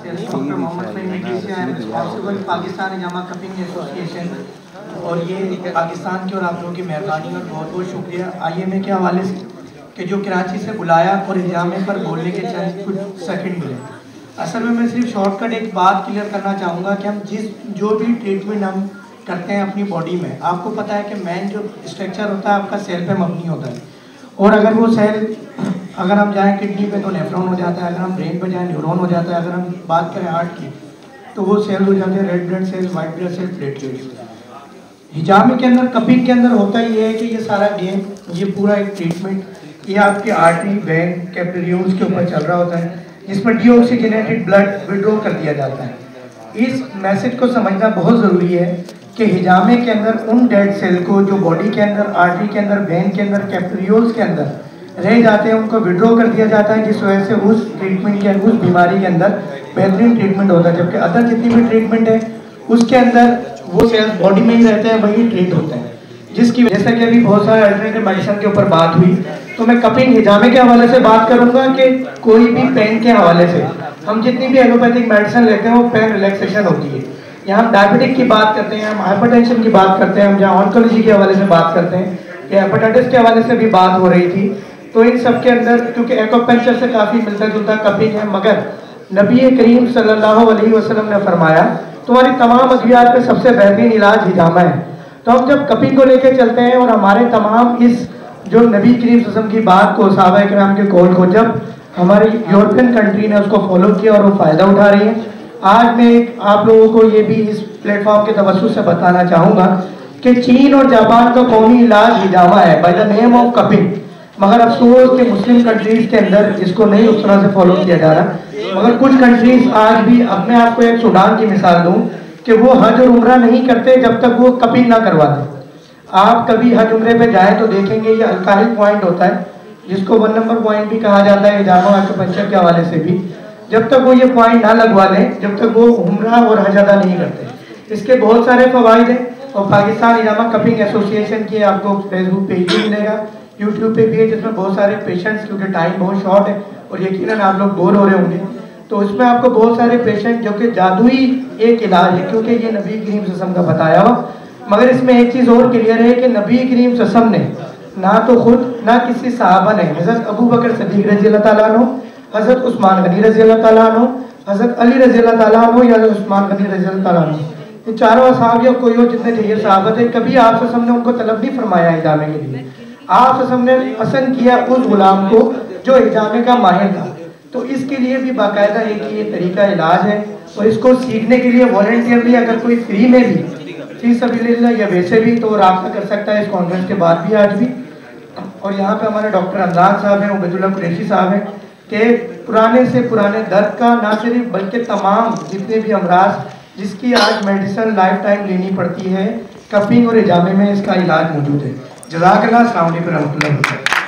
Doctor Mohammad Faheem से I am responsible Pakistan hijama cupping association, और ये पाकिस्तान की और आप लोगों की मेहरबानी और बहुत बहुत शुक्रिया IMA के हवाले से कि जो कराची से बुलाया और हिजामे पर बोलने के चंद कुछ सेकंड मिले। असल में मैं सिर्फ शॉर्टकट एक बात क्लियर करना चाहूँगा कि हम जो भी ट्रीटमेंट हम करते हैं अपनी बॉडी में, आपको पता है कि मेन जो स्ट्रक्चर होता है आपका सेल पे मबनी होता है, और अगर वो सेल अगर हम जाएं किडनी पे तो नेफ्रॉन हो जाता है, अगर हम ब्रेन पे जाएं न्यूरॉन हो जाता है, अगर हम बात करें हार्ट की तो वो सेल हो जाते हैं red blood cell, white blood cell, platelets. हिजामे के अंदर कपिंग के अंदर होता ही है कि ये सारा गेम, ये पूरा एक ट्रीटमेंट, ये आपकी आर्टरी वेन कैपिलरीज के ऊपर चल रहा होता है, जिसमें डीऑक्सीजनेटेड ब्लड विड्रॉ कर दिया जाता है। इस मैसेज को समझना बहुत ज़रूरी है कि हिजामे के अंदर उन डेड सेल को जो बॉडी के अंदर, आर्टरी के अंदर, वेन के अंदर, कैपिलरीज के अंदर रह जाते हैं, उनको विड्रॉ कर दिया जाता है, जिस वजह से उस ट्रीटमेंट के, उस बीमारी के अंदर बेहतरीन ट्रीटमेंट होता है। जबकि अदर जितनी भी ट्रीटमेंट है उसके अंदर वो सेल्स बॉडी में ही रहते हैं, वही ट्रीट होते हैं, जिसकी वजह से कि अभी बहुत सारे अल्टरनेटिव मेडिसिन के ऊपर बात हुई, तो मैं कपिंग हिजामे के हवाले से बात करूंगा कि कोई भी पेन के हवाले से हम जितनी भी एलोपैथिक मेडिसिन लेते हैं वो पेन रिलैक्सेशन होती है। यहाँ हम डायबिटिक की बात करते हैं, हम हाइपरटेंशन की बात करते हैं, हम जहाँ ऑन्कोलॉजी के हवाले से बात करते हैं, या हेपेटाइटिस के हवाले से भी बात हो रही थी, तो इन सब के अंदर क्योंकि एक्यूपंक्चर से काफ़ी मिलता जुलता कपिंग है, मगर नबी करीम सल्लल्लाहु अलैहि वसल्लम ने फरमाया तुम्हारी तमाम अद्वियात में सबसे बेहतरीन इलाज हिजामा है। तो हम जब कपिंग को लेकर चलते हैं और हमारे तमाम इस जो नबी करीम सल्लल्लाहु अलैहि वसल्लम की बात को, सहाबा किराम के कौल को, जब हमारी यूरोपियन कंट्री ने उसको फॉलो किया और वो फ़ायदा उठा रही है, आज मैं आप लोगों को ये भी इस प्लेटफॉर्म के तवज्जुह से बताना चाहूँगा कि चीन और जापान का कौमी इलाज हिजामा है by the name of cupping, मगर अफसोस कि मुस्लिम कंट्रीज़ के अंदर इसको नहीं उस तरह से फॉलो किया जा रहा। मगर कुछ कंट्रीज़ आज भी, अपने आप को एक सूडान की मिसाल दूँ कि वो हज और उम्रा नहीं करते जब तक वो कपिंग ना करवाते। आप कभी हज उम्रे पे जाएं तो देखेंगे ये अल्काहिल पॉइंट होता है, जिसको 1 नंबर पॉइंट भी कहा जाता है हिजामा एक्यूपंक्चर के हवाले से भी। जब तक वो ये पॉइंट ना लगवा लें, जब तक वो उम्रा और हज अदा नहीं करते। इसके बहुत सारे फ़वाइद हैं, और पाकिस्तान हिजामा कपिंग एसोसिएशन की आपको फेसबुक पेज भी मिलेगा, यूट्यूब पे भी है, जिसमें बहुत सारे पेशेंट्स, क्योंकि टाइम बहुत शॉर्ट है और यकीनन आप लोग बोर हो रहे होंगे, तो इसमें आपको बहुत सारे पेशेंट जो कि जादुई एक इलाज है, क्योंकि ये नबी करीम सल्लल्लाहु अलैहि वसल्लम का बताया हुआ। मगर इसमें एक चीज़ और क्लियर है कि नबी करीम सल्लल्लाहु अलैहि वसल्लम ने ना तो खुद ना किसी सहाबा ने, हज़रत अबू बकर सिद्दीक़ रज़ी अल्लाह तआला अन्हु, हज़रत उस्मान गनी रज़ी अल्लाह तआला अन्हु, हज़रत अली रज़ी अल्लाह तआला अन्हु या उस्मान गनी रज़ी अल्लाह तआला अन्हु, ये चारों असहाब या कोई और जितने चाहिए सहाबा थे, कभी आप सल्लल्लाहु अलैहि वसल्लम ने उनको तलब नहीं फरमाया हिजामे के लिए। आप सल्लल्लाहु अलैहि वसल्लम ने पसंद किया उस गुलाम को जो हिजामे का माहिर था। तो इसके लिए भी बाकायदा एक ये तरीका इलाज है, और इसको सीखने के लिए वॉलंटियरली अगर कोई फ्री में भी, फी सबीलिल्लाह या वैसे भी, तो राब्ता कर सकता है इस कॉन्फ्रेंस के बाद भी, आज भी। और यहाँ पे हमारे डॉक्टर रमज़ान साहब हैं, उबैदुल्लाह कुरैशी साहब हैं, कि पुराने से पुराने दर्द का ना सिर्फ बल्कि तमाम जितने भी अमराज जिसकी आज मेडिसिन लाइफ टाइम लेनी पड़ती है, कपिंग और हिजामे में इसका इलाज मौजूद है। जज़ाकल्लाह, अस्सलाम वालेकुम रहमतुल्लाहि व बरकातहू।